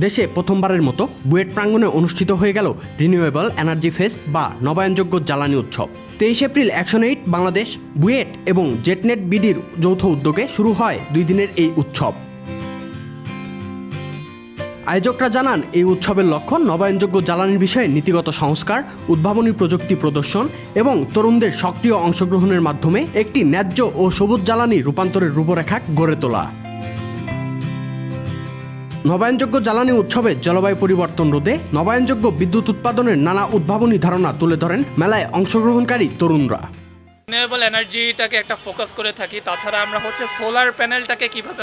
দেশে প্রথমবারের মতো বুয়েট প্রাঙ্গণে অনুষ্ঠিত হয়ে গেল রিনিউয়েবল এনার্জি ফেস্ট বা নবায়নযোগ্য জ্বালানি উৎসব। 23 এপ্রিল অ্যাকশন8 বাংলাদেশ, বুয়েট এবং জেটনেট বিডির যৌথ উদ্যোগে শুরু হয় 2 দিনের এই উৎসব। আয়োজকরা জানান, এই উৎসবের লক্ষ্য নবায়নযোগ্য জ্বালানির বিষয়ে নীতিগত সংস্কার, উদ্ভাবনী প্রযুক্তি প্রদর্শন এবং তরুণদের সক্রিয় অংশগ্রহণের মাধ্যমে একটি ন্যায্য ও সবুজ জ্বালানি রূপান্তরের রূপরেখা গড়ে তোলা। নবায়নযোগ্য জ্বালানি উৎসবে জলবায়ু পরিবর্তন রোধে নবায়নযোগ্য বিদ্যুৎ উৎপাদনের নানা উদ্ভাবনী ধারণা তুলে ধরেন মেলায় অংশগ্রহণকারী তরুণরা। রিনিউয়েবল এনার্জিটাকে একটা ফোকাস করে থাকি। তাছাড়া আমরা সোলার প্যানেলটাকে কিভাবে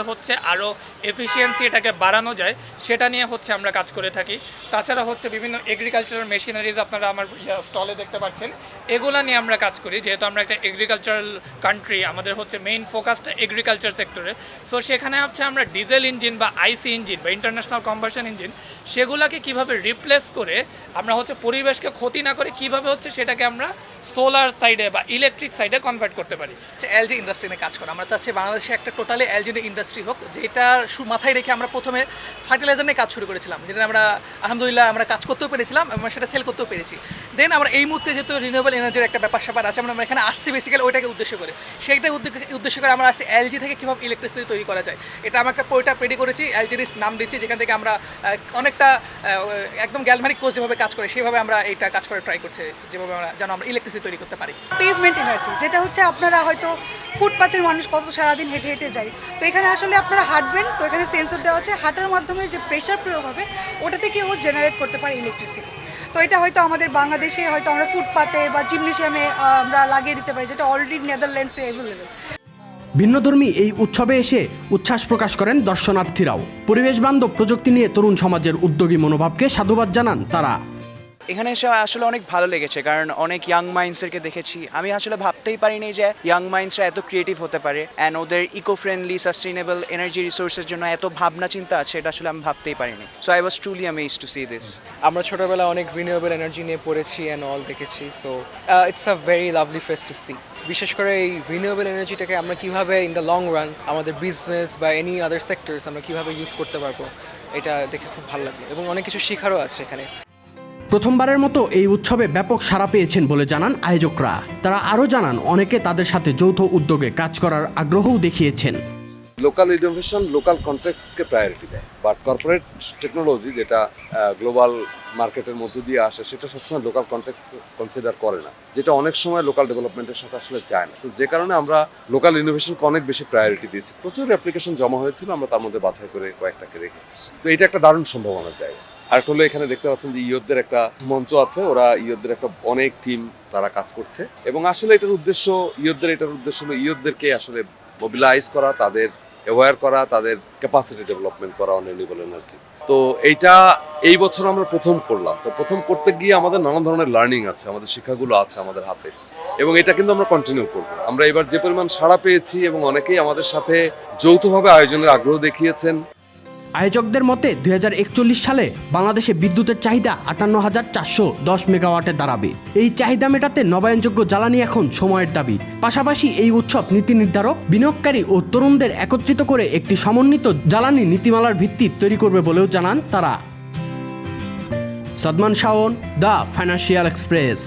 আরও এফিসিয়েন্সি এটাকে বাড়ানো যায় সেটা নিয়ে আমরা কাজ করে থাকি। তাছাড়া বিভিন্ন এগ্রিকালচারাল মেশিনারিজ আপনারা আমার স্টলে দেখতে পাচ্ছেন, এগুলা নিয়ে আমরা কাজ করি। যেহেতু আমরা একটা এগ্রিকালচারাল কান্ট্রি, আমাদের মেইন ফোকাসটা এগ্রিকালচার সেক্টরে। সো সেখানে আমরা ডিজেল ইঞ্জিন বা আইসি ইঞ্জিন বা ইন্টারন্যাশনাল কম্বাসন ইঞ্জিন সেগুলোকে কিভাবে রিপ্লেস করে আমরা পরিবেশকে ক্ষতি না করে কিভাবে সেটাকে আমরা সোলার সাইডে বা ইলেকট্রিক সাইডে কনভার্ট করতে পারি। এলজি ইন্ডাস্ট্রি নিয়ে কাজ করা, আমরা চাচ্ছি বাংলাদেশে একটা টোটালি এলজি ইন্ডাস্ট্রি হোক, যেটা মাথায় রেখে আমরা প্রথমে ফার্টিলাইজার নিয়ে কাজ শুরু করেছিলাম, যেটা আমরা আলহামদুলিল্লাহ আমরা কাজ করতেও পেরেছিলাম এবং সেটা সেল করতেও পেরেছি। দেন আমরা এই মুহূর্তে যেহেতু রিনিউয়েবল এনার্জির একটা ব্যাপার স্যাপার আছে, আমরা এখানে আসছি বেসিক্যালি ওইটাকে উদ্দেশ্য করে, সেইটা উদ্দেশ্য করে আমরা আসছি এলজি থেকে কীভাবে ইলেকট্রিসিটি তৈরি করা যায়। এটা আমরা একটা প্রোটোটাইপ রেডি করেছি, এলজির নাম দিচ্ছি, যেখান থেকে আমরা অনেকটা একদম গ্যালভানিক কোর্স যেভাবে কাজ করে সেইভাবে আমরা এইটা কাজ করে ট্রাই করছি, যেভাবে আমরা যেন আমরা ইলেকট্রিসিটি তৈরি করতে পারি। পেভমেন্ট এনার্জি, যেটা আপনারা হয়তো ফুটপাতের মানুষ কত সারাদিন হেঁটে হেঁটে যায়, তো এখানে আসলে আপনারা হাঁটবেন, তো এখানে সেন্সর দেওয়া আছে, হাঁটার মাধ্যমে যে প্রেশার প্রয়োগ হবে ওটা থেকে ও জেনারেট করতে পারে ইলেকট্রিসিটি। তো এটা হয়তো আমাদের বাংলাদেশে হয়তো আমরা ফুটপাতে বা জিমনেশিয়ামে আমরা লাগিয়ে দিতে পারি, যেটা অলরেডি নেদারল্যান্ডসে অ্যাভেলেবেল। ভিন্নধর্মী এই উৎসবে এসে উচ্ছ্বাস প্রকাশ করেন দর্শনার্থীরাও। পরিবেশ বান্ধব প্রযুক্তি নিয়ে তরুণ সমাজের উদ্যোগী মনোভাবকে সাধুবাদ জানান তারা। এখানে এসে আসলে অনেক ভালো লেগেছে, কারণ অনেক ইয়াং মাইন্ডসদেরকে দেখেছি। আমি আসলে ভাবতেই পারিনি যে ইয়াং মাইন্ডসরা এত ক্রিয়েটিভ হতে পারে অ্যান্ড ওদের ইকো ফ্রেন্ডলি সাস্টেইনেবল এনার্জি রিসোর্সের জন্য এত ভাবনা চিন্তা আছে, এটা আসলে আমি ভাবতেই পারিনি। So I was truly amazed to see this. আমরা ছোটোবেলায় অনেক রিনিউয়েবল এনার্জি নিয়ে পড়েছি অ্যান্ড অল দেখেছি। So it's a very lovely fest to see. বিশেষ করে এই রিনিউয়েবল এনার্জিটাকে আমরা কীভাবে ইন দ্য লং রান আমাদের বিজনেস বা এনি আদার সেক্টরস আমরা কীভাবে ইউজ করতে পারবো, এটা দেখে খুব ভালো লাগলো এবং অনেক কিছু শেখারও আছে এখানে। প্রথমবারের মতো এই উৎসবে ব্যাপক সাড়া পেয়েছেন বলে জানান আয়োজকরা। তারা আরও জানান, অনেকে তাদের সাথে যৌথ উদ্যোগে কাজ করার আগ্রহও দেখিয়েছেন। লোকাল ইনোভেশন লোকাল কনটেক্সটকে প্রায়োরিটি দেয়, বাট কর্পোরেট টেকনোলজি যেটা গ্লোবাল মার্কেটের মধ্য দিয়ে আসে সেটা সবসময় লোকাল কনটেক্সট কনসিডার করে না, যেটা অনেক সময় লোকাল ডেভেলপমেন্টের সাথে আসলে যায় না। তো যে কারণে আমরা লোকাল ইনোভেশনকে অনেক বেশি প্রায়োরিটি দিয়েছি। প্রচুর অ্যাপ্লিকেশন জমা হয়েছিল, আমরা তার মধ্যে বাছাই করে কয়েকটাকে রেখেছি। তো এটা একটা দারুণ সম্ভাবনার জায়গা। আর হলো এখানে দেখতে পাচ্ছেন যে ইয়ুথদের একটা মঞ্চ আছে, ওরা ইয়ুথদের একটা অনেক টিম তারা কাজ করছে এবং আসলে এটার উদ্দেশ্য হলো ইয়ুথদেরকে আসলে মোবিলাইজ করা, তাদের অ্যাওয়্যার করা, তাদের ক্যাপাসিটি ডেভেলপমেন্ট করা অন রিনিউয়েবল এনার্জি। তো এইটা এই বছর আমরা প্রথম করলাম। তো প্রথম করতে গিয়ে আমাদের নানা ধরনের লার্নিং আছে, আমাদের শিক্ষাগুলো আছে আমাদের হাতে, এবং এটা কিন্তু আমরা কন্টিনিউ করবো। আমরা এবার যে পরিমাণ সাড়া পেয়েছি এবং অনেকেই আমাদের সাথে যৌথভাবে আয়োজনের আগ্রহ দেখিয়েছেন। আয়োজকদের মতে 2041 সালে বাংলাদেশে বিদ্যুতের চাহিদা 58,410 মেগাওয়াটে দাঁড়াবে। এই চাহিদা মেটাতে নবায়নযোগ্য জ্বালানি এখন সময়ের দাবি। পাশাপাশি এই উৎসব নীতি নির্ধারক, বিনিয়োগকারী ও তরুণদের একত্রিত করে একটি সমন্বিত জ্বালানি নীতিমালার ভিত্তি তৈরি করবে বলেও জানান তারা। Sadman Shaon, the financial express.